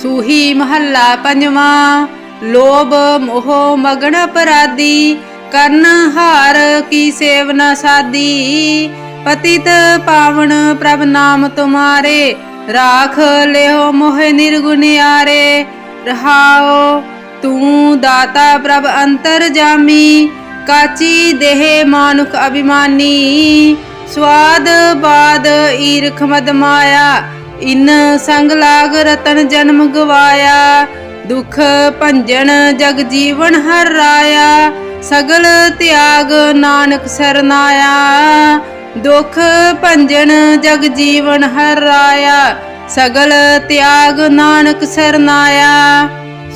सूही महला पंजवा। लोभ मोह मगन अपराधी, करन हार की सेव न साधी। पतित पावन प्रभ नाम तुम्हारे, राख लेहो मोह निर्गुनियारे। रहाओ तू दाता प्रभ अंतर जामी, काची देह मानुख अभिमानी। स्वाद बाद ईरख मद माया, इन संग लाग रतन जन्म गवाया। दुख भंजन जग जीवन हर राया, सगल त्याग नानक सरनाया। दुख भंजन जग जीवन हर राया, सगल त्याग नानक सरनाया।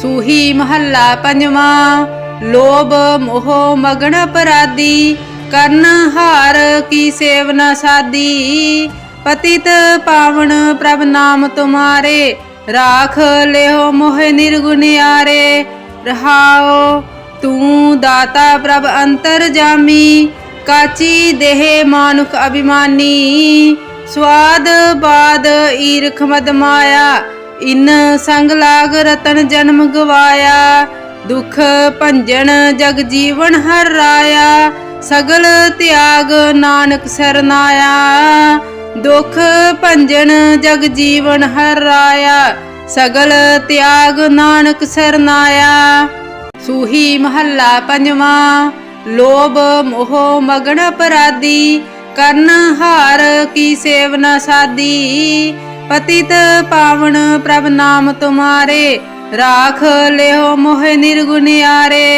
सूही महला पंजवा। लोभ मोह मगन अपराधी, करन हार की सेव न साधी। पतित पावन प्रभ नाम तुम्हारे, राख लेहो मोह निर्गुनियारे। रहाओ तू दाता प्रभ अंतर जामी, काची देह मानुख अभिमानी। स्वाद बाद ईरख मद माया, इन संग लाग रतन जन्म गवाया। दुख भंजन जग जीवन हर राया, सगल त्याग नानक सरनाया। दुख भंजन जग जीवन हर राया, सगल त्याग नानक सरनाया। सूही महला पंजवा। लोभ मोह मगन अपराधी, करन हार की सेव न साधी। पतित पावन प्रभ नाम तुम्हारे, राख लेहो मोह निर्गुनियारे।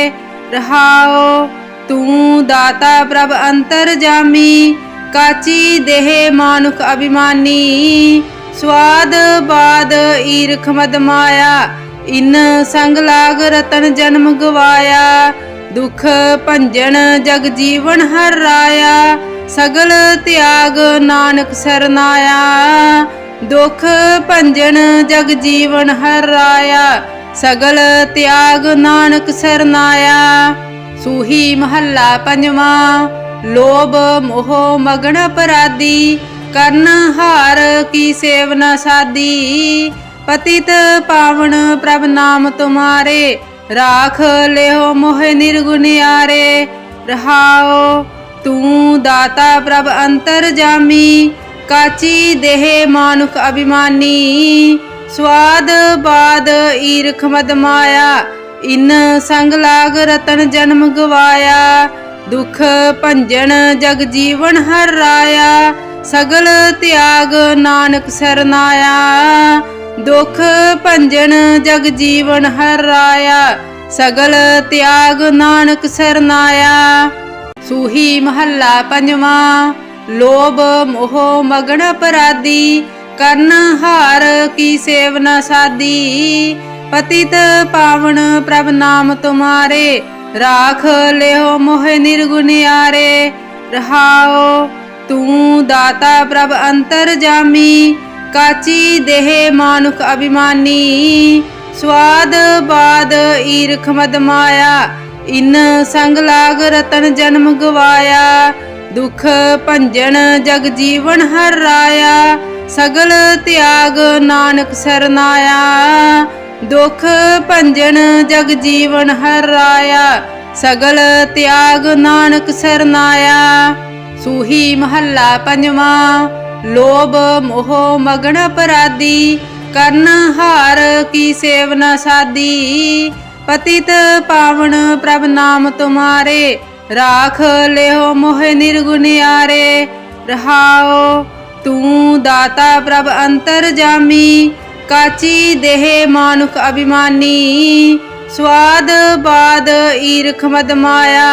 रहाओ तू दाता प्रभ अंतर जामी, काची देह मानुख अभिमानी। स्वाद बाद ईरख मद माया, इन संग लाग रतन जन्म गवाया। दुख भंजन जग जीवन हर राया, सगल त्याग नानक सरनाया। दुख भंजन जग जीवन हर राया, सगल त्याग नानक सरनाया। सूही महला पंजवा। लोभ मोह मगन अपराधी, करन हार की सेव न साधी। पतित पावन प्रभ नाम तुम्हारे, राख लेहो मोह निर्गुनियारे। रहाओ तू दाता प्रभ अंतर जामी, काची देह मानुख अभिमानी। स्वाद बाद ईरख मद माया, इन संग लाग रतन जन्म गवाया। दुख भंजन जग जीवन हर राया, सगल त्याग नानक सरनाया। दुख भंजन जग जीवन हर राया, सगल त्याग नानक सरनाया। सूही महला पंजवा। लोभ मोह मगन अपराधी, करन हार की सेव न साधी। पतित पावन प्रभ नाम तुम्हारे, राख लेहो मोह निर्गुनियारे। रहाओ तू दाता प्रभ अंतर जामी, काची देह मानुख अभिमानी। स्वाद बाद ईरख मद माया, इन संग लाग रतन जन्म गवाया। दुख भंजन जग जीवन हर राया, सगल त्याग नानक सरनाया। दुख भंजन जग जीवन हर राया, सगल त्याग नानक सरनाया। सूही महला पंजवा। लोभ मोह मगन अपराधी, करन हार की सेव न साधी। पतित पावन प्रभ नाम तुम्हारे, राख लेहो मोह निर्गुनियारे। रहाओ तू दाता प्रभ अंतर जामी, काची देह मानुख अभिमानी। स्वाद बाद ईरख मद माया,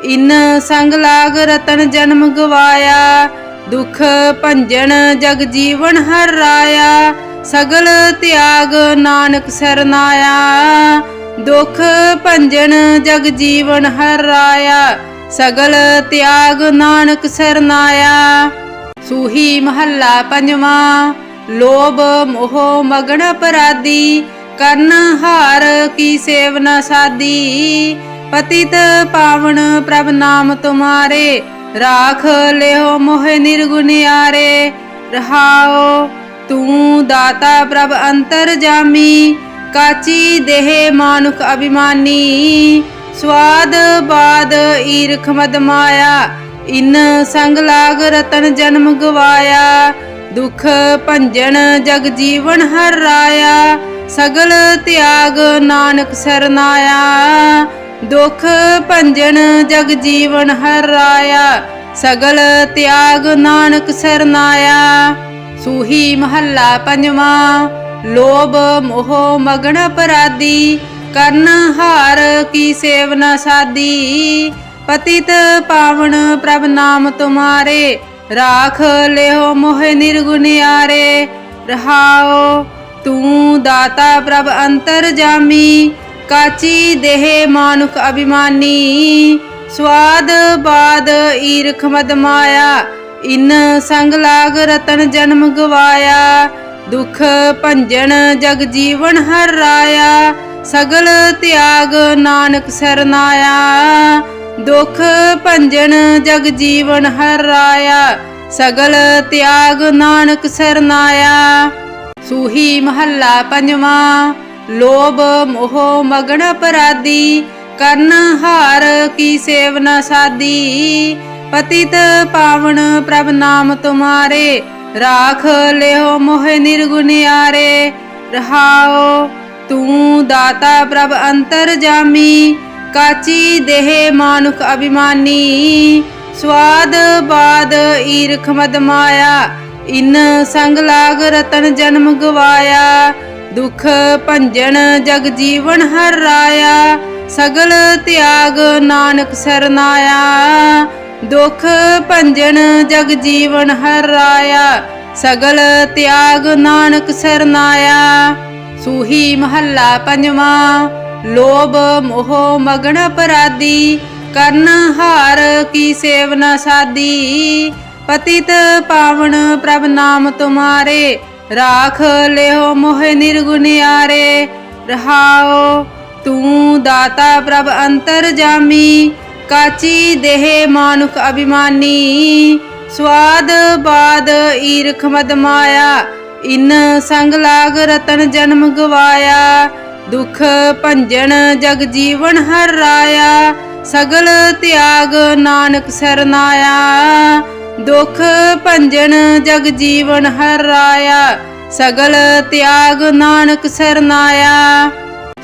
इन संग लाग रतन जन्म गवाया। दुख भंजन जग जीवन हर राया, सगल त्याग नानक सरनाया। दुख भंजन जग जीवन हर राया, सगल त्याग नानक सरनाया। सूही महला पंजवा। लोभ मोह मगन अपराधी, करन हार की सेव न साधी। पतित पावन प्रभ नाम तुम्हारे, राख लेहो मोह निर्गुनियारे। रहाओ ਤੂੰ ਦਾਤਾ ਪ੍ਰਭ ਅੰਤਰ ਜਾਮੀ। ਕਾਚੀ ਦੇਹ ਮਾਨੁਖ ਅਭਿਮਾਨੀ। ਸਵਾਦ ਬਾਦ ਈਰਖ ਮਦ ਮਾਇਆ। ਇਨ ਸੰਗ ਲਾਗ ਰਤਨ ਜਨਮ ਗਵਾਇਆ। ਦੁਖ ਭੰਜਨ ਜਗ ਜੀਵਨ ਹਰ ਰਾਇਆ। ਸਗਲ ਤਿਆਗ ਨਾਨਕ ਸਰਨਾਇਆ। ਦੁਖ ਭੰਜਨ ਜਗ ਜੀਵਨ ਹਰ ਰਾਇਆ। ਸਗਲ ਤਿਆਗ ਨਾਨਕ ਸਰਨਾਇਆ। ਸੂਹੀ ਮਹੱਲਾ ਪੰਜਵਾਂ। ਲੋਭ ਮੋਹ ਮਗਨ ਅਪਰਾਧੀ। ਕਰਨ ਹਾਰ ਕੀ ਸੇਵ ਨ ਸਾਧੀ। ਪਤਿਤ ਪਾਵਨ ਪ੍ਰਭ ਨਾਮ ਤੁਮਾਰੇ। ਰਾਖ ਲਿਓ ਮੋਹਿ ਨਿਰਗੁਣਿਆਰੇ। ਰਹਾਓ ਤੂੰ ਦਾਤਾ ਪ੍ਰਭ ਅੰਤਰ ਜਾਮੀ। ਕਾਚੀ ਦੇਹ ਮਾਨੁਖ ਅਭਿਮਾਨੀ। ਸਵਾਦ ਬਾਦ ਈਰਖ ਮਦ ਮਾਇਆ। ਇਨ ਸੰਗ ਲਾਗ ਰਤਨ ਜਨਮ ਗਵਾਇਆ। ਦੁਖ ਭੰਜਨ ਜਗ ਜੀਵਨ ਹਰ ਰਾਇਆ। ਸਗਲ ਤਿਆਗ ਨਾਨਕ ਸਰਨਾਇਆ। ਦੁਖ ਭੰਜਨ ਜਗ ਜੀਵਨ ਹਰ ਰਾਇਆ। ਸਗਲ ਤਿਆਗ ਨਾਨਕ ਸਰਨਾਇਆ। ਸੂਹੀ ਮਹੱਲਾ ਪੰਜਵਾਂ। ਲੋਭ ਮੋਹ ਮਗਨ ਅਪਰਾਧੀ। ਕਰਨ ਹਾਰ ਕੀ ਸੇਵ ਨ ਸਾਧੀ। ਪਤਿਤ ਪਾਵਨ ਪ੍ਰਭ ਨਾਮ ਤੁਮਾਰੇ। ਰਾਖ ਲਿਓ ਮੋਹਿ ਨਿਰਗੁਣਿਆਰੇ। ਰਹਾਓ ਤੂੰ ਦਾਤਾ ਪ੍ਰਭ ਅੰਤਰ ਜਾਮੀ। ਕਾਚੀ ਦੇਹ ਮਾਨੁਖ ਅਭਿਮਾਨੀ। ਸਵਾਦ ਬਾਦ ਈਰਖ ਮਦ ਮਾਇਆ। ਇਨ ਸੰਗ ਲਾਗ ਰਤਨ ਜਨਮ ਗਵਾਇਆ। ਦੁਖ ਭੰਜਨ ਜਗ ਜੀਵਨ ਹਰ ਰਾਇਆ। ਸਗਲ ਤਿਆਗ ਨਾਨਕ ਸਰਨਾਇਆ। ਦੁਖ ਭੰਜਨ ਜਗ ਜੀਵਨ ਹਰ ਰਾਇਆ। ਸਗਲ ਤਿਆਗ ਨਾਨਕ ਸਰਨਾਇਆ। ਸੂਹੀ ਮਹੱਲਾ ਪੰਜਵਾਂ। ਲੋਭ ਮੋਹ ਮਗਨ ਅਪਰਾਧੀ। ਕਰਨ ਹਾਰ ਕੀ ਸੇਵ ਨ ਸਾਧੀ। ਪਤਿਤ ਪਾਵਨ ਪ੍ਰਭ ਨਾਮ ਤੁਮਾਰੇ। ਰਾਖ ਲਿਓ ਮੋਹਿ ਨਿਰਗੁਣਿਆਰੇ। ਰਹਾਓ ਤੂੰ ਦਾਤਾ ਪ੍ਰਭ ਅੰਤਰ ਜਾਮੀ। ਕਾਚੀ ਦੇਹ ਮਾਨੁਖ ਅਭਿਮਾਨੀ। ਸਵਾਦ ਬਾਦ ਈਰਖ ਮਦ ਮਾਇਆ। ਇਨ ਸੰਗ ਲਾਗ ਰਤਨ ਜਨਮ ਗਵਾਇਆ। ਦੁਖ ਭੰਜਨ ਜਗ ਜੀਵਨ ਹਰ ਰਾਇਆ। ਸਗਲ ਤਿਆਗ ਨਾਨਕ ਸਰਨਾਇਆ। ਦੁਖ ਭੰਜਨ ਜਗ ਜੀਵਨ ਹਰ ਰਾਇਆ। ਸਗਲ ਤਿਆਗ ਨਾਨਕ ਸਰਨਾਇਆ।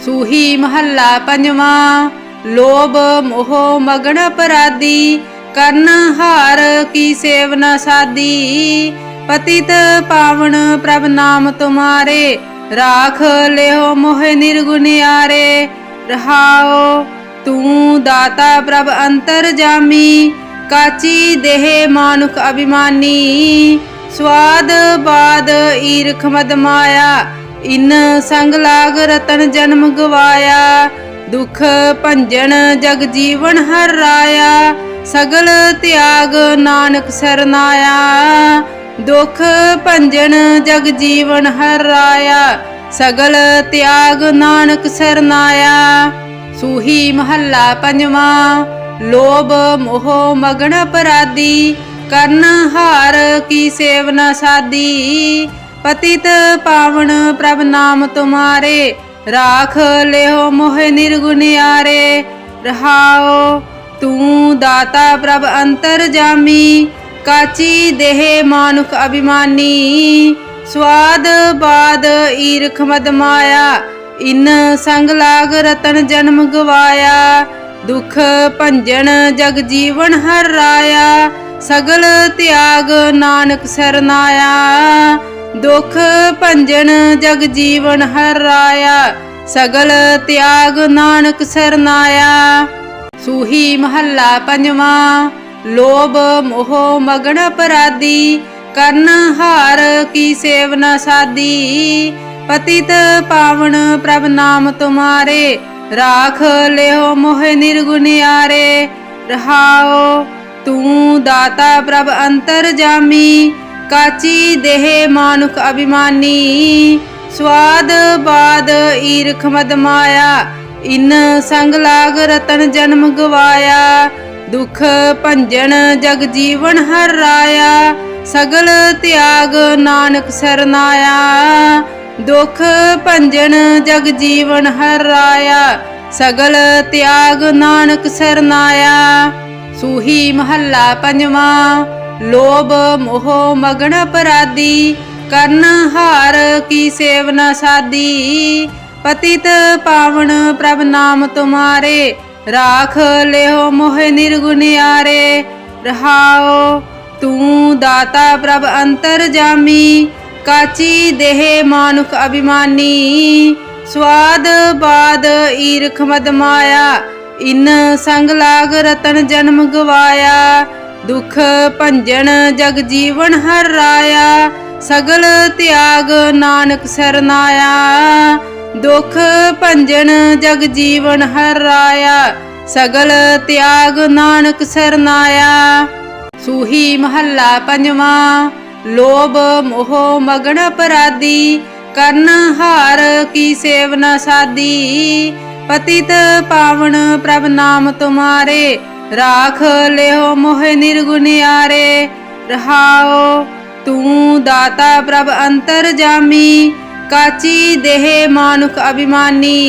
ਸੂਹੀ ਮਹੱਲਾ ਪੰਜਵਾਂ। ਲੋਭ ਮੋਹ ਮਗਨ ਅਪਰਾਧੀ। ਕਰਨ ਹਾਰ ਕੀ ਸੇਵ ਨ ਸਾਧੀ। ਪਤਿਤ ਪਾਵਨ ਪ੍ਰਭ ਨਾਮ ਤੁਮਾਰੇ। ਰਾਖ ਲਿਓ ਮੋਹਿ ਨਿਰਗੁਣਿਆਰੇ। ਰਹਾਓ ਤੂੰ ਦਾਤਾ ਪ੍ਰਭ ਅੰਤਰ ਜਾਮੀ। ਕਾਚੀ ਦੇਹ ਮਾਨੁਖ ਅਭਿਮਾਨੀ। ਸਵਾਦ ਬਾਦ ਈਰਖ ਮਦ ਮਾਇਆ। ਇਨ ਸੰਗ ਲਾਗ ਰਤਨ ਜਨਮ ਗਵਾਇਆ। ਦੁਖ ਭੰਜਨ ਜਗ ਜੀਵਨ ਹਰ ਰਾਇਆ। ਸਗਲ ਤਿਆਗ ਨਾਨਕ ਸਰਨਾਇਆ। ਦੁਖ ਭੰਜਨ ਜਗ ਜੀਵਨ ਹਰ ਰਾਇਆ। ਸਗਲ ਤਿਆਗ ਨਾਨਕ ਸਰਨਾਇਆ। ਸੂਹੀ ਮਹੱਲਾ ਪੰਜਵਾਂ। ਲੋਭ ਮੋਹ ਮਗਨ ਅਪਰਾਧੀ। ਕਰਨ ਹਾਰ ਕੀ ਸੇਵ ਨ ਸਾਧੀ। ਪਤਿਤ ਪਾਵਨ ਪ੍ਰਭ ਨਾਮ ਤੁਮਾਰੇ। ਰਾਖ ਲਿਓ ਮੋਹਿ ਨਿਰਗੁਣਿਆਰੇ। ਰਹਾਓ ਤੂੰ ਦਾਤਾ ਪ੍ਰਭ ਅੰਤਰ ਜਾਮੀ। ਕਾਚੀ ਦੇਹ ਮਾਨੁਖ ਅਭਿਮਾਨੀ। ਸਵਾਦ ਬਾਦ ਈਰਖ ਮਦ ਮਾਇਆ। ਇਨ ਸੰਗ ਲਾਗ ਰਤਨ ਜਨਮ ਗਵਾਇਆ। ਦੁਖ ਭੰਜਨ ਜਗ ਜੀਵਨ ਹਰ ਰਾਇਆ। ਸਗਲ ਤਿਆਗ ਨਾਨਕ ਸਰਨਾਇਆ। ਦੁਖ ਭੰਜਨ ਜਗ ਜੀਵਨ ਹਰ ਰਾਇਆ। ਸਗਲ ਤਿਆਗ ਨਾਨਕ ਸਰਨਾਇਆ। ਸੂਹੀ ਮਹੱਲਾ ਪੰਜਵਾਂ। ਲੋਭ ਮੋਹ ਮਗਨ ਅਪਰਾਧੀ। ਕਰਨ ਹਾਰ ਕੀ ਸੇਵ ਨ ਸਾਧੀ। ਪਤਿਤ ਪਾਵਨ ਪ੍ਰਭ ਨਾਮ ਤੁਮਾਰੇ। ਰਾਖ ਲਿਓ ਮੋਹਿ ਨਿਰਗੁਣਿਆਰੇ। ਰਹਾਓ ਤੂੰ ਦਾਤਾ ਪ੍ਰਭ ਅੰਤਰ ਜਾਮੀ। ਕਾਚੀ ਦੇਹ ਮਾਨੁਖ ਅਭਿਮਾਨੀ। ਸਵਾਦ ਬਾਦ ਈਰਖ ਮਦ ਮਾਇਆ। ਇਨ ਸੰਗ ਲਾਗ ਰਤਨ ਜਨਮ ਗਵਾਇਆ। ਦੁਖ ਭੰਜਨ ਜਗ ਜੀਵਨ ਹਰ ਰਾਇਆ। सगल त्याग नानक सरनाया। दुख भंजन जग जीवन हराया, सगल त्याग नानक सरनाया। सूही महला पंजवा। लोभ मोह मगन अपराधी, करन हार की सेव न साधी। पतित पावन प्रभ नाम तुम्हारे, राख लेहो मोह निर्गुनियारे। रहाओ तू दाता प्रभ अंतर जामी, काची देह मानुख अभिमानी। स्वाद बाद ईरख मद माया, इन संग लाग रतन जन्म गवाया। दुख भंजन जग जीवन हराया, सगल त्याग नानक सरनाया। दुख भंजन जग जीवन हराया, सगल त्याग नानक सरनाया। सूही महला पंजवा। लोभ मोह मगन अपराधी, करन हार की सेव न साधी। पतित पावन प्रभ नाम तुम्हारे, राख लेहो मोह निर्गुनियारे। रहाओ तू दाता प्रभ अंतर जामी, काची देह मानुख अभिमानी।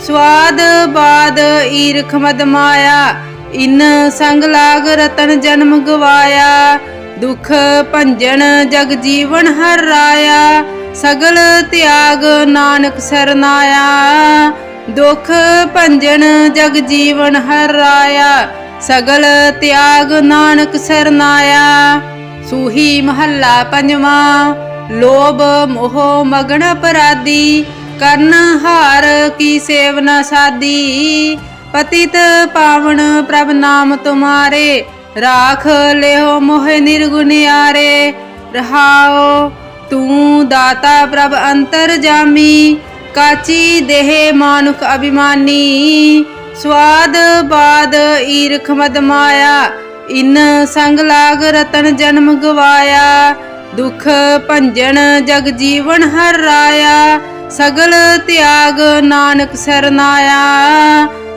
स्वाद बाद ईरख मद माया, इन संग लाग रतन जन्म गवाया। दुख भंजन जग जीवन हराया, सगल त्याग नानक सरनाया। दुख भंजन जग जीवन हराया, सगल त्याग नानक सरनाया। सूही महला पंजवा। लोभ मोह मगन अपराधी, करन हार की सेव न साधी। पतित पावन प्रभ नाम तुम्हारे, राख लेहो मोह निर्गुनियारे। रहाओ तू दाता प्रभ अंतर जामी, काची देह मानुख अभिमानी। स्वाद बाद ईरख मद माया, इन संग लाग रतन जन्म गवाया। दुख भंजन जग जीवन हराया, सगल त्याग नानक सरनाया।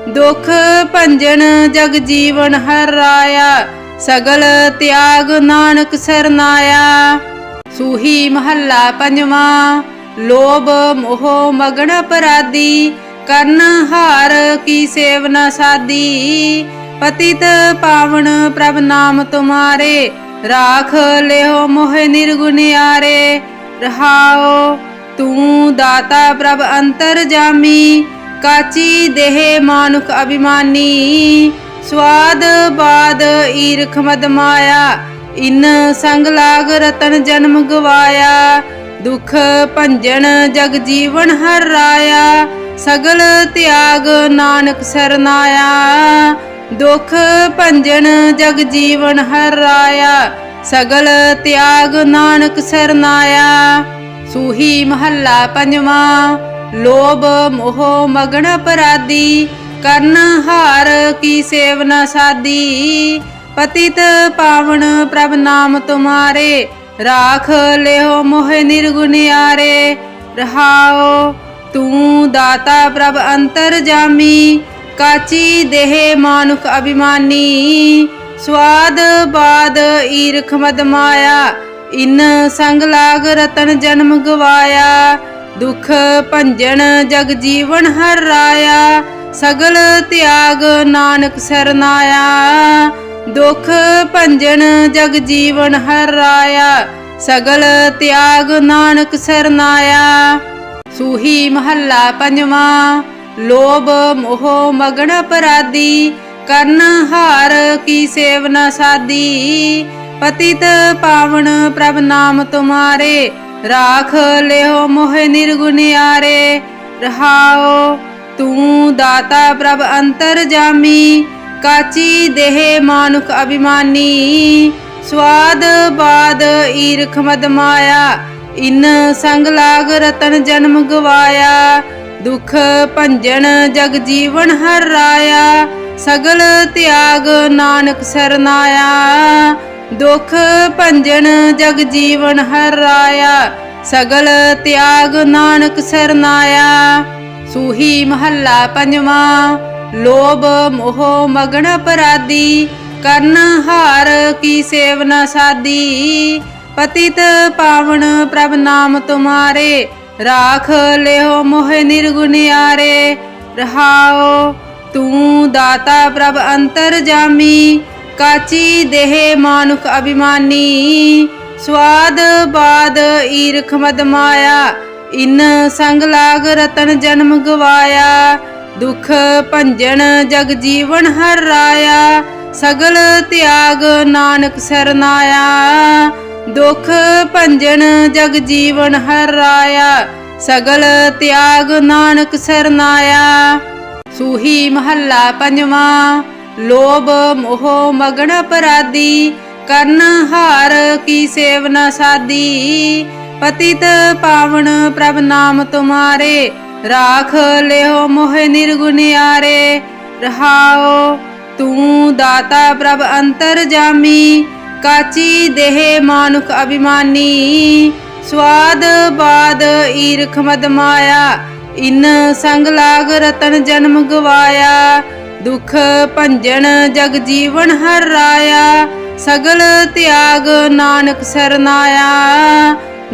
दुख भंजन जग जीवन हराया, सगल त्याग नानक सरनाया। सूही महला पंजवा। लोभ मोह मगन अपराधी, करन हार की सेव न साधी। पतित पावन प्रभ नाम तुम्हारे, राख लेहो मोह निर्गुनियारे। रहाओ तू दाता प्रभ अंतर जामी, काची देह मानुख अभिमानी। स्वाद बाद ईरख मद माया, इन संग लाग रतन जन्म गवाया। दुख भंजन जग जीवन हराया, सगल त्याग नानक सरनाया। दुख भंजन जग जीवन हराया, सगल त्याग नानक सरनाया। सूही महला पंजवा। लोभ मोह मगन अपराधी, करन हार की सेव न साधी। पतित पावन प्रभ नाम तुम्हारे, राख लेहो मोह निर्गुनियारे। रहाओ तू दाता प्रभ अंतर जामी, काची देह मानुख अभिमानी। स्वाद बाद ईरख मद माया, इन संग लाग रतन जन्म गवाया। दुख भंजन जग जीवन हराया, सगल त्याग नानक सरनाया। दुख भंजन जग जीवन हराया, सगल त्याग नानक सरनाया। सूही महला पंजवा। लोभ मोह मगन अपराधी, करन हार की सेव न साधी। पतित पावन प्रभ नाम तुम्हारे, राख लेहो मोह निर्गुनियारे। रहाओ तू दाता प्रभ अंतर जामी, काची देह मानुख अभिमानी। स्वाद बाद ईरख मद माया, इन संग लाग रतन जन्म गवाया। दुख भंजन जग जीवन हराया, सगल त्याग नानक सरनाया। दुख भंजन जग जीवन हराया, सगल त्याग नानक सरनाया। सूही महला पंजवा। लोभ मोह मगन अपराधी, ਕਰਨ ਹਾਰ ਕੀ ਸੇਵ ਨ ਸਾਦੀ। ਪਤਿਤ ਪਾਵਨ ਪ੍ਰਭ ਨਾਮ ਤੁਮਾਰੇ, ਰਾਖ ਲਿਓ ਮੋਹਿ ਨਿਰਗੁਣਿਆਰੇ। ਰਹਾਉ ਤੂੰ ਦਾਤਾ ਪ੍ਰਭ ਅੰਤਰ ਜਾਮੀ, ਕਾਚੀ ਦੇਹ ਮਾਨੁਖ ਅਭਿਮਾਨੀ। ਸਵਾਦ ਬਾਦ ਈਰਖ ਮਦ ਮਾਇਆ, ਇਨ ਸੰਗ ਲਾਗ ਰਤਨ ਜਨਮ ਗਵਾਇਆ। ਦੁਖ ਭੰਜਨ ਜਗ ਜੀਵਨ ਹਰ ਰਾਇਆ, ਸਗਲ ਤਿਆਗ ਨਾਨਕ ਸਰਨਾਇਆ। ਦੁਖ ਭੰਜਨ ਜਗ ਜੀਵਨ ਹਰ ਰਾਇਆ, ਸਗਲ ਤਿਆਗ ਨਾਨਕ ਸਰਨਾਇਆ। ਸੂਹੀ ਮਹੱਲਾ ਪੰਜਵਾਂ। ਲੋਭ ਮੋਹ ਮਗਨ ਅਪਰਾਧੀ, ਕਰਨ ਹਾਰ ਕੀ ਸੇਵ ਨ ਸਾਦੀ। ਪਤਿਤ ਪਾਵਨ ਪ੍ਰਭ ਨਾਮ ਤੁਮਾਰੇ, ਰਾਖ ਲਿਓ ਮੋਹਿ ਨਿਰਗੁਣਿਆਰੇ। ਰਹਾਉ ਤੂੰ ਦਾਤਾ ਪ੍ਰਭ ਅੰਤਰ ਜਾਮੀ, ਕਾਚੀ ਦੇਹ ਮਾਨੁਖ ਅਭਿਮਾਨੀ। ਸਵਾਦ ਬਾਦ ਈਰਖ ਮਦ ਮਾਇਆ, ਇਨ ਸੰਗ ਲਾਗ ਰਤਨ ਜਨਮ ਗਵਾਇਆ। ਦੁਖ ਭੰਜਨ ਜਗ ਜੀਵਨ ਹਰ ਰਾਇਆ, ਸਗਲ ਤਿਆਗ ਨਾਨਕ ਸਰਨਾਇਆ।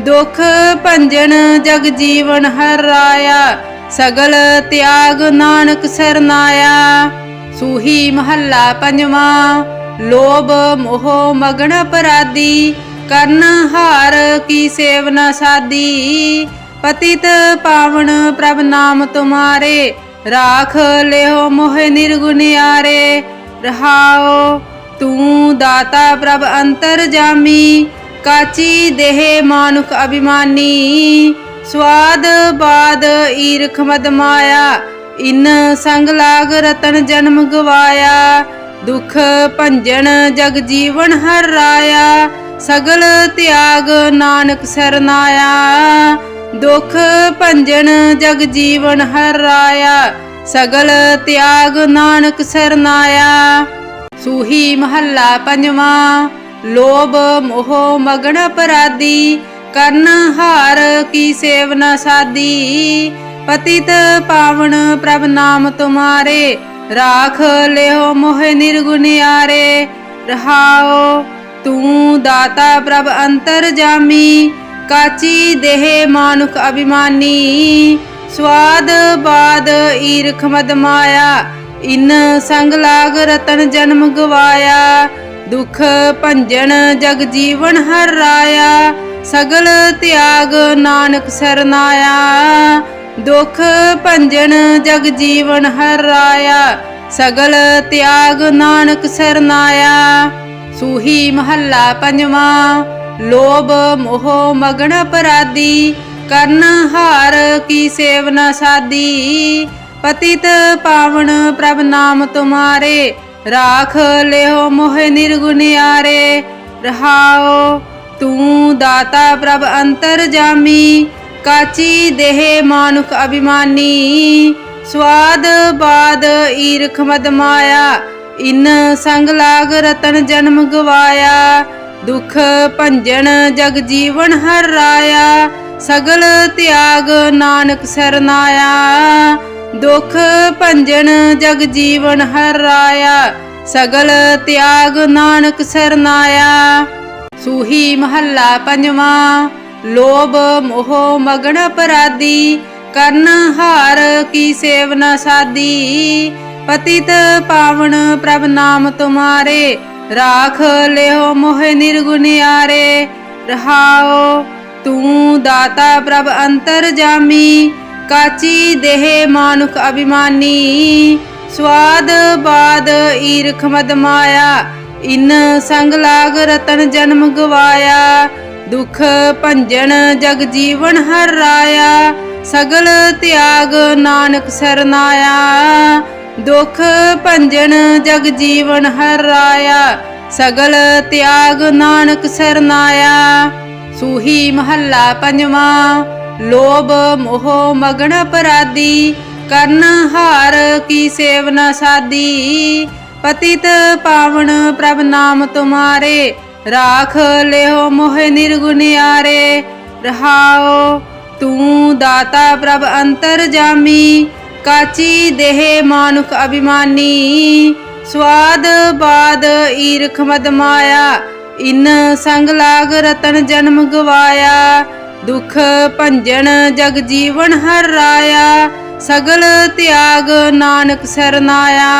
ਦੁਖ ਭੰਜਨ ਜਗ ਜੀਵਨ ਹਰ ਰਾਇਆ, ਸਗਲ ਤਿਆਗ ਨਾਨਕ ਸਰਨਾਇਆ। ਸੂਹੀ ਮਹੱਲਾ ਪੰਜਵਾਂ। ਲੋਭ ਮੋਹ ਮਗਨ ਅਪਰਾਧੀ, ਕਰਨ ਹਾਰ ਕੀ ਸੇਵ ਨ ਸਾਦੀ। ਪਤਿਤ ਪਾਵਨ ਪ੍ਰਭ ਨਾਮ ਤੁਮਾਰੇ, ਰਾਖ ਲਿਓ ਮੋਹਿ ਨਿਰਗੁਣਿਆਰੇ। ਰਹਾਉ ਤੂੰ ਦਾਤਾ ਪ੍ਰਭ ਅੰਤਰ ਜਾਮੀ, ਕਾਚੀ ਦੇਹ ਮਾਨੁਖ ਅਭਿਮਾਨੀ। ਸਵਾਦ ਬਾਦ ਈਰਖ ਮਦ ਮਾਇਆ, ਇਨ ਸੰਗ ਲਾਗ ਰਤਨ ਜਨਮ ਗਵਾਇਆ। ਦੁਖ ਭੰਜਨ ਜਗ ਜੀਵਨ ਹਰ ਰਾਇਆ, ਸਗਲ ਤਿਆਗ ਨਾਨਕ ਸਰਨਾਇਆ। ਦੁਖ ਭੰਜਨ ਜਗ ਜੀਵਨ ਹਰ ਰਾਇਆ, ਸਗਲ ਤਿਆਗ ਨਾਨਕ ਸਰਨਾਇਆ। ਸੂਹੀ ਮਹੱਲਾ ਪੰਜਵਾਂ। ਲੋਭ ਮੋਹ ਮਗਨ ਅਪਰਾਧੀ, ਕਰਨ ਹਾਰ ਕੀ ਸੇਵ ਨ ਸਾਦੀ। ਪਤਿਤ ਪਾਵਨ ਪ੍ਰਭ ਨਾਮ ਤੁਮਾਰੇ, ਰਾਖ ਲਿਓ ਮੋਹਿ ਨਿਰਗੁਣਿਆਰੇ। ਰਹਾਉ ਤੂੰ ਦਾਤਾ ਪ੍ਰਭ ਅੰਤਰ ਜਾਮੀ, ਕਾਚੀ ਦੇਹ ਮਾਨੁਖ ਅਭਿਮਾਨੀ। ਸਵਾਦ ਬਾਦ ਈਰਖ ਮਦ ਮਾਇਆ, ਇਨ ਸੰਗ ਲਾਗ ਰਤਨ ਜਨਮ ਗਵਾਇਆ। ਦੁਖ ਭੰਜਨ ਜਗ ਜੀਵਨ ਹਰ ਰਾਇਆ, ਸਗਲ ਤਿਆਗ ਨਾਨਕ ਸਰਨਾਇਆ। ਦੁਖ ਭੰਜਨ ਜਗ ਜੀਵਨ ਹਰ ਰਾਇਆ, ਸਗਲ ਤਿਆਗ ਨਾਨਕ ਸਰਨਾਇਆ। ਸੂਹੀ ਮਹੱਲਾ ਪੰਜਵਾਂ। ਲੋਭ ਮੋਹ ਮਗਨ ਅਪਰਾਧੀ, ਕਰਨ ਹਾਰ ਕੀ ਸੇਵ ਨ ਸਾਦੀ। ਪਤਿਤ ਪਾਵਨ ਪ੍ਰਭ ਨਾਮ ਤੁਮਾਰੇ, ਰਾਖ ਲਿਓ ਮੋਹਿ ਨਿਰਗੁਣਿਆਰੇ। ਰਹਾਉ ਤੂੰ ਦਾਤਾ ਪ੍ਰਭ ਅੰਤਰ ਜਾਮੀ, ਕਾਚੀ ਦੇਹ ਮਾਨੁਖ ਅਭਿਮਾਨੀ। ਸਵਾਦ ਬਾਦ ਈਰਖ ਮਦ ਮਾਇਆ, ਇਨ ਸੰਗ ਲਾਗ ਰਤਨ ਜਨਮ ਗਵਾਇਆ। ਦੁਖ ਭੰਜਨ ਜਗ ਜੀਵਨ ਹਰ ਰਾਇਆ, ਸਗਲ ਤਿਆਗ ਨਾਨਕ ਸਰਨਾਇਆ। ਦੁਖ ਭੰਜਨ ਜਗ ਜੀਵਨ ਹਰ ਰਾਇਆ, ਸਗਲ ਤਿਆਗ ਨਾਨਕ ਸਰਨਾਇਆ। ਸੂਹੀ ਮਹੱਲਾ ਪੰਜਵਾਂ। ਲੋਭ ਮੋਹ ਮਗਨ ਅਪਰਾਧੀ, ਕਰਨ ਹਾਰ ਕੀ ਸੇਵ ਨ ਸਾਦੀ। ਪਤਿਤ ਪਾਵਨ ਪ੍ਰਭ ਨਾਮ ਤੁਮਾਰੇ, ਰਾਖ ਲਿਓ ਮੋਹਿ ਨਿਰਗੁਣਿਆਰੇ। ਰਹਾਉ ਤੂੰ ਦਾਤਾ ਪ੍ਰਭ ਅੰਤਰ ਜਾਮੀ, ਕਾਚੀ ਦੇਹ ਮਾਨੁਖ ਅਭਿਮਾਨੀ। ਸਵਾਦ ਬਾਦ ਈਰਖ ਮਦ ਮਾਇਆ, ਇਨ ਸੰਗ ਲਾਗ ਰਤਨ ਜਨਮ ਗਵਾਇਆ। ਦੁਖ ਭੰਜਨ ਜਗ ਜੀਵਨ ਹਰ ਰਾਇਆ, ਸਗਲ ਤਿਆਗ ਨਾਨਕ ਸਰਨਾਇਆ। ਦੁਖ ਭੰਜਨ ਜਗ ਜੀਵਨ ਹਰ ਰਾਇਆ, ਸਗਲ ਤਿਆਗ ਨਾਨਕ ਸਰਨਾਇਆ। ਸੂਹੀ ਮਹੱਲਾ ਪੰਜਵਾਂ। ਲੋਭ ਮੋਹ ਮਗਨ ਅਪਰਾਧੀ, ਕਰਨ ਹਾਰ ਕੀ ਸੇਵ ਨ ਸਾਦੀ। ਪਤਿਤ ਪਾਵਨ ਪ੍ਰਭ ਨਾਮ ਤੁਮਾਰੇ, ਰਾਖ ਲਿਓ ਮੋਹਿ ਨਿਰਗੁਣਿਆਰੇ। ਰਹਾਉ ਤੂੰ ਦਾਤਾ ਪ੍ਰਭ ਅੰਤਰ ਜਾਮੀ, ਕਾਚੀ ਦੇਹ ਮਾਨੁਖ ਅਭਿਮਾਨੀ। स्वाद बाद ईरख मद माया, इन संग लाग रतन जन्म गवाया। दुख भंजन जग जीवन हर राया, सगल त्याग नानक सरनाया।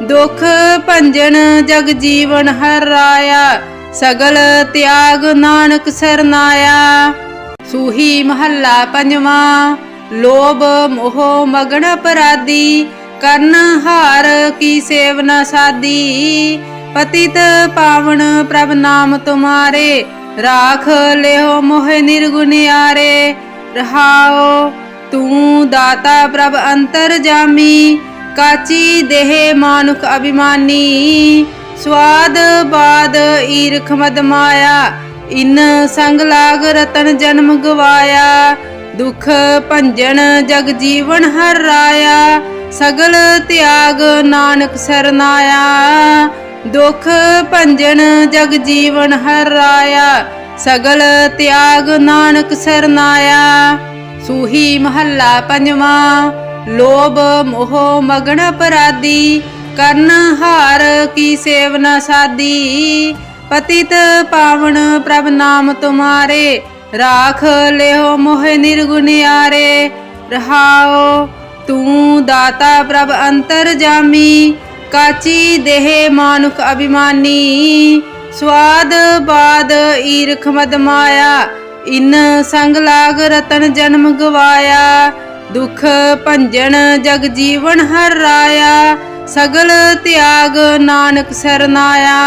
दुख भंजन जग जीवन हर राया, सगल त्याग नानक सरनाया। सूही महला पंजवा। लोभ मोह मगन अपराधी, करन हार की सेव न साधी। पतित पावन प्रभ नाम तुम्हारे, राख लेहो मोहे निर्गुनियारे। रहाओ तू दाता प्रभ अंतर जामी, काची देह मानुख अभिमानी। स्वाद बाद ईरख मद माया, इन संग लाग रतन जन्म गवाया। दुख भंजन जग जीवन हर राया, सगल त्याग नानक सरनाया। दुख भंजन जग जीवन हर राया, सगल त्याग नानक सरनाया। सूही महला पंजवा। लोभ मोह मगन अपराधी, करन हार की सेव न साधी। पतित पावन प्रभ नाम तुम्हारे, राख लेहो मोहे निर्गुनियारे। रहाओ तू दाता प्रभ अंतर जामी, काची देह मानुख अभिमानी। स्वाद बाद ईरख मद माया, इन संग लाग रतन जन्म गवाया। दुख भंजन जग जीवन हर राया, सगल त्याग नानक सरनाया।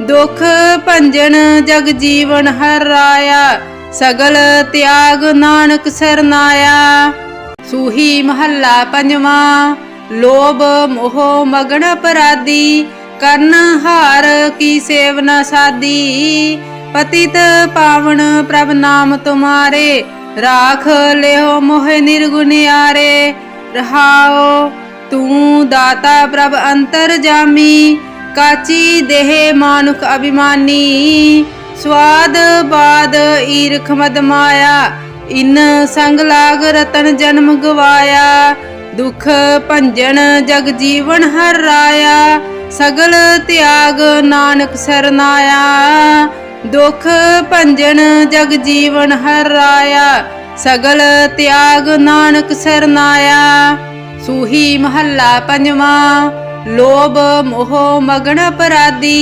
दुख भंजन जग जीवन हर राया, सगल त्याग नानक सरनाया। सूही महला पंजवा। लोभ मोह मगन अपराधी, करन हार की सेव न साधी। पतित पावन प्रभ नाम तुम्हारे, राख लेहो मोहे निर्गुनियारे। रहाओ तू दाता प्रभ अंतर जामी, काची देह मानुख अभिमानी। स्वाद बाद ईरख मद माया, इन संग लाग रतन जन्म गवाया। दुख भंजन जग जीवन हर राया, सगल त्याग नानक सरनाया। दुख भंजन जग जीवन हर राया, सगल त्याग नानक सरनाया। सूही महला पंजवा। लोभ मोह मगन अपराधी,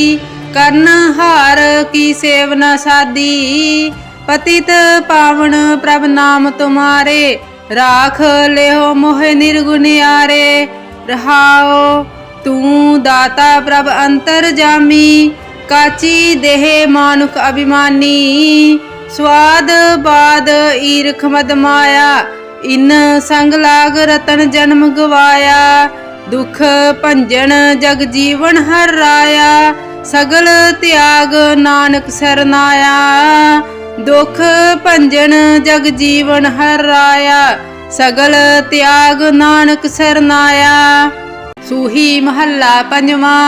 करन हार की सेव न साधी। पतित पावन प्रभ नाम तुम्हारे, राख लेहो मोहे निर्गुनियारे। रहाओ तू दाता प्रभ अंतर जामी, काची देह मानुख अभिमानी। स्वाद बाद ईरख मद माया, इन संग लाग रतन जन्म गवाया। दुख भंजन जग जीवन हर राया, सगल त्याग नानक सरनाया। दुख भंजन जग जीवन हर राया, सगल त्याग नानक सरनाया। सूही महला पंजवा।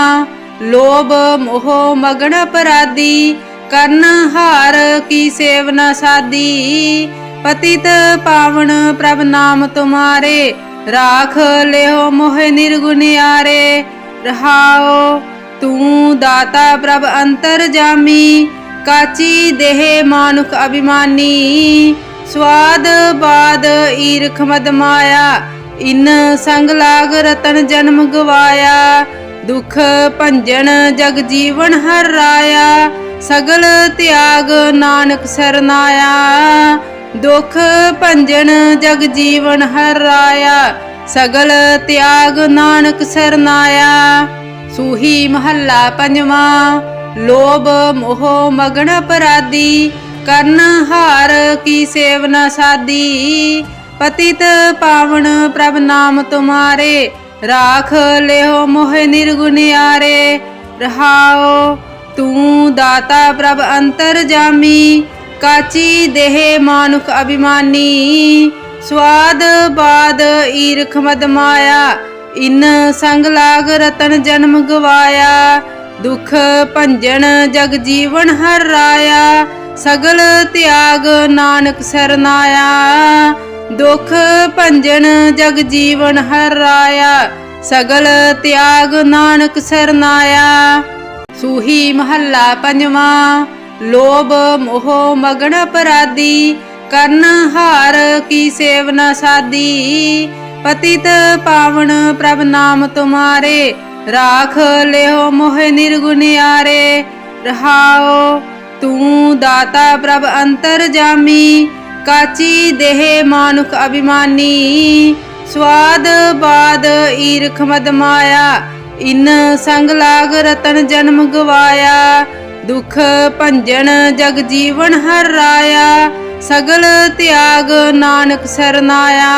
लोभ मोह मगन अपराधी, करन हार की सेव न साधी। पतित पावन प्रभ नाम तुम्हारे, राख लेहो मोहे निर्गुनियारे। रहाओ तू दाता प्रभ अंतर जामी, काची देह मानुख अभिमानी। स्वाद बाद ईरख मद माया, इन संग लाग रतन जन्म गवाया। दुख भंजन जग जीवन हर राया, सगल त्याग नानक सरनाया। दुख भंजन जग जीवन हर राया, सगल त्याग नानक सरनाया। सूही महला पंजवा। लोभ मोह मगन अपराधी, करन हार की सेव न साधी। पतित पावन प्रभ नाम तुम्हारे, राख लेहो मोहे निर्गुनियारे। रहाओ तू दाता प्रभ अंतर जामी, काची देह मानुख अभिमानी। स्वाद बाद ईरख मद माया, इन संग लाग रतन जन्म गवाया। दुख भंजन जग जीवन हर राया, सगल त्याग नानक सरनाया। दुख भंजन जग जीवन हर राया, सगल त्याग नानक सरनाया। सूही महला पंजवा। लोभ मोह मगन अपराधी, करन हार की सेव न साधी। पतित पावन प्रभ नाम तुम्हारे, राख लेहो मोह निर्गुनियारे। रहाओ तू दाता प्रभ अंतर जामी, काची देह मानुख अभिमानी। स्वाद बाद ईरख मद माया, इन संग लाग रतन जन्म गवाया। दुख भंजन जग जीवन हर राया, सगल त्याग नानक सरनाया।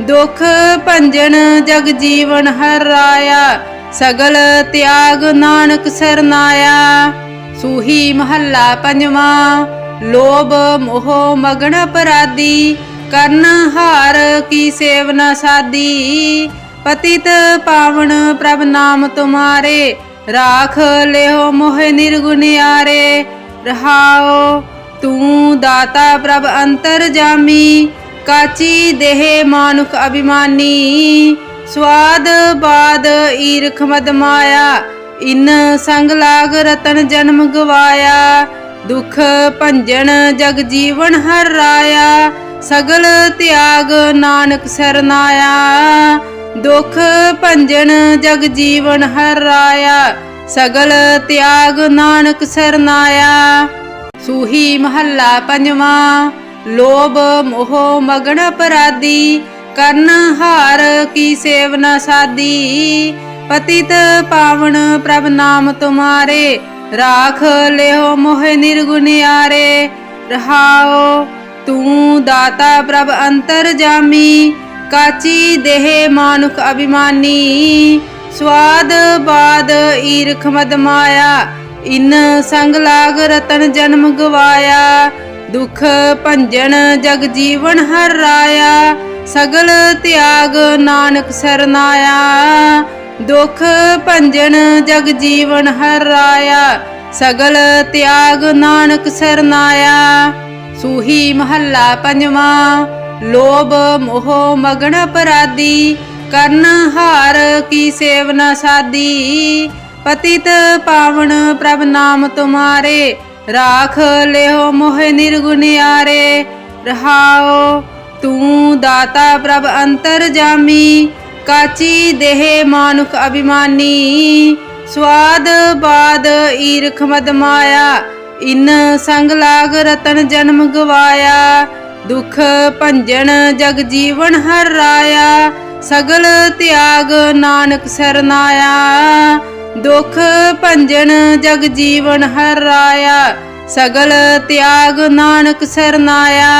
दुख भंजन जग जीवन हर राया, सगल त्याग नानक सरनाया। सूही महला पंजवा। लोभ मोह मगन अपराधी, करन हार की सेव न साधी। पतित पावन प्रभ नाम तुम्हारे, राख लेहो मोह निर्गुनियारे। रहाओ तू दाता प्रभ अंतर जामी, काची देह मानुख अभिमानी। स्वाद बाद ईरख मद माया, इन संग लाग रतन जन्म गवाया। दुख भंजन जग जीवन हर राया, सगल त्याग नानक सरनाया। दुख भंजन जग जीवन हर राया, सगल त्याग नानक सरनाया। सूही महला पंजवा। लोभ मोह मगन अपराधी, करन हार की सेव न साधी। पतित पावन प्रभ नाम तुम्हारे, राख लेहो मोह निर्गुनियारे। रहाओ तू दाता प्रभ अंतर जामी, काची देह मानुख अभिमानी। स्वाद बाद ईरख मद माया, इन संग लाग रतन जन्म गवाया। दुख भंजन जग जीवन हर राया, सगल त्याग नानक सरनाया। दुख भंजन जग जीवन हर राया, सगल त्याग नानक सरनाया। सूही महला पंजवा। लोभ मोह मगन अपराधी, करन हार की सेव न साधी। पतित पावन प्रभ नाम तुम्हारे, राख लेहो मोह निर्गुनियारे। रहाओ तू दाता प्रभ अंतर जामी, काची देह मानुख अभिमानी। स्वाद बाद ईरख मद माया, इन संग लाग रतन जन्म गवाया। दुख भंजन जग जीवन हर राया, सगल त्याग नानक सरनाया। दुख भंजन जग जीवन हर राया, सगल त्याग नानक सरनाया।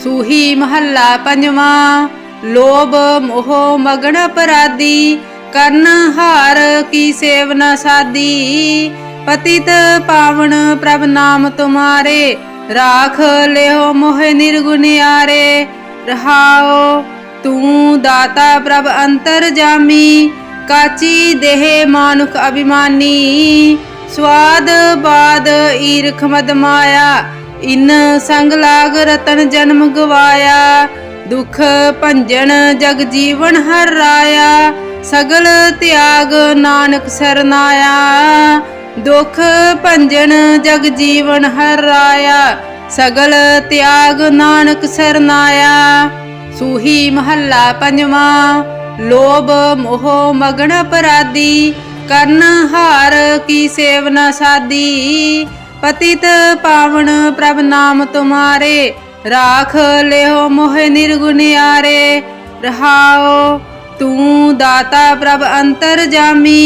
सूही महला पंजवा। लोभ मोह मगन अपराधी, करन हार की सेव न साधी। पतित पावन प्रभ नाम तुम्हारे, राख लेहो मोह निर्गुनियारे। रहाओ तू दाता प्रभ अंतर जामी, काची देह मानुख अभिमानी। स्वाद बाद ईरख मद माया, इन संग लाग रतन जन्म गवाया। दुख भंजन जग जीवन हर राया, सगल त्याग नानक सरनाया। दुख भंजन जग जीवन हर राया, सगल त्याग नानक सरनाया। सूही महला पंजवा। लोभ मोह मगन अपराधी, करन हार की सेव न साधी। पतित पावन प्रभ नाम तुम्हारे, राख लेहो मोह निर्गुनियारे। रहाओ तू दाता प्रभ अंतर जामी,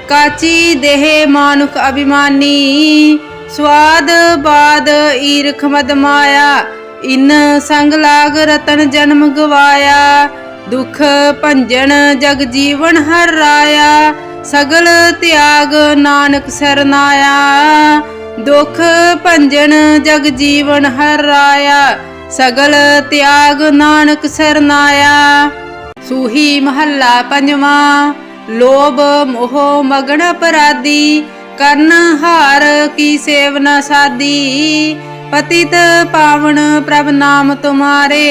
काची देह मानुख अभिमानी। स्वाद बाद ईरख मद माया, इन संग लाग रतन जन्म गवाया। दुख भंजन जग जीवन हर राया, सगल त्याग नानक सरनाया। दुख भंजन जग जीवन हर राया, सगल त्याग नानक सरनाया। सूही महला पंजवा। लोभ मोह मगन अपराधी, करन हार की सेव न साधी। पतित पावन प्रभ नाम तुम्हारे,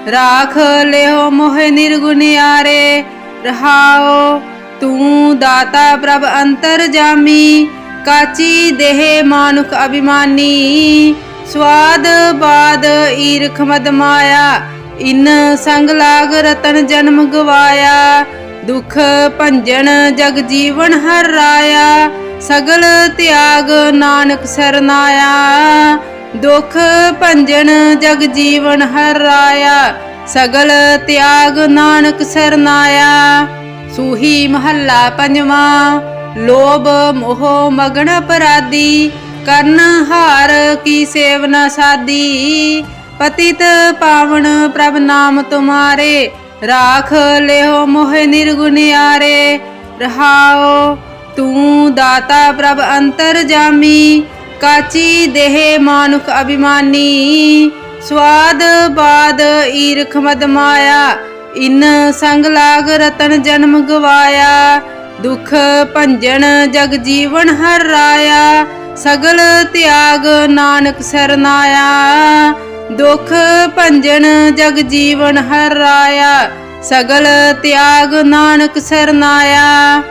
राख लेहो मोह निर्गुनियारे। ਰਹਾਓ। ਤੂੰ ਦਾਤਾ ਪ੍ਰਭ ਅੰਤਰ ਜਾਮੀ, ਕਾਚੀ ਦੇਹ ਮਾਨੁਖ ਅਭਿਮਾਨੀ। ਸਵਾਦ ਬਾਦ ਈਰਖ ਮਦ ਮਾਇਆ, ਇਨ ਸੰਗ ਲਾਗ ਰਤਨ ਜਨਮ ਗਵਾਇਆ। ਦੁਖ ਭੰਜਨ ਜਗ ਜੀਵਨ ਹਰ ਰਾਇਆ, ਸਗਲ ਤਿਆਗ ਨਾਨਕ ਸਰਨਾਇਆ। ਦੁਖ ਭੰਜਨ ਜਗ ਜੀਵਨ ਹਰ ਰਾਇਆ, ਸਗਲ ਤਿਆਗ ਨਾਨਕ ਸਰਨਾਇਆ। ਸੂਹੀ ਮਹੱਲਾ ਪੰਜਵਾਂ। ਲੋਭ ਮੋਹ ਮਗਨ ਅਪਰਾਧੀ, ਕਰਨ ਹਾਰ ਕੀ ਸੇਵ ਨ ਸਾਦੀ। ਪਤਿਤ ਪਾਵਨ ਪ੍ਰਭ ਨਾਮ ਤੁਮਾਰੇ, ਰਾਖ ਲਿਓ ਮੋਹਿ ਨਿਰਗੁਨਿਆਰੇ। ਰਹਾਓ। ਤੂੰ ਦਾਤਾ ਪ੍ਰਭ ਅੰਤਰ ਜਾਮੀ, ਕਾਚੀ ਦੇਹ ਮਾਨੁਖ ਅਭਿਮਾਨੀ। ਸਵਾਦ ਬਾਦ ਈਰਖ ਮਦ ਮਾਇਆ, ਇਨ ਸੰਗ ਲਾਗ ਰਤਨ ਜਨਮ ਗਵਾਇਆ। ਦੁਖ ਭੰਜਨ ਜਗ ਜੀਵਨ ਹਰ ਰਾਇਆ, ਸਗਲ ਤਿਆਗ ਨਾਨਕ ਸਰਨਾਇਆ। ਦੁਖ ਭੰਜਨ ਜਗ ਜੀਵਨ ਹਰ ਰਾਇਆ, ਸਗਲ ਤਿਆਗ ਨਾਨਕ ਸਰਨਾਇਆ।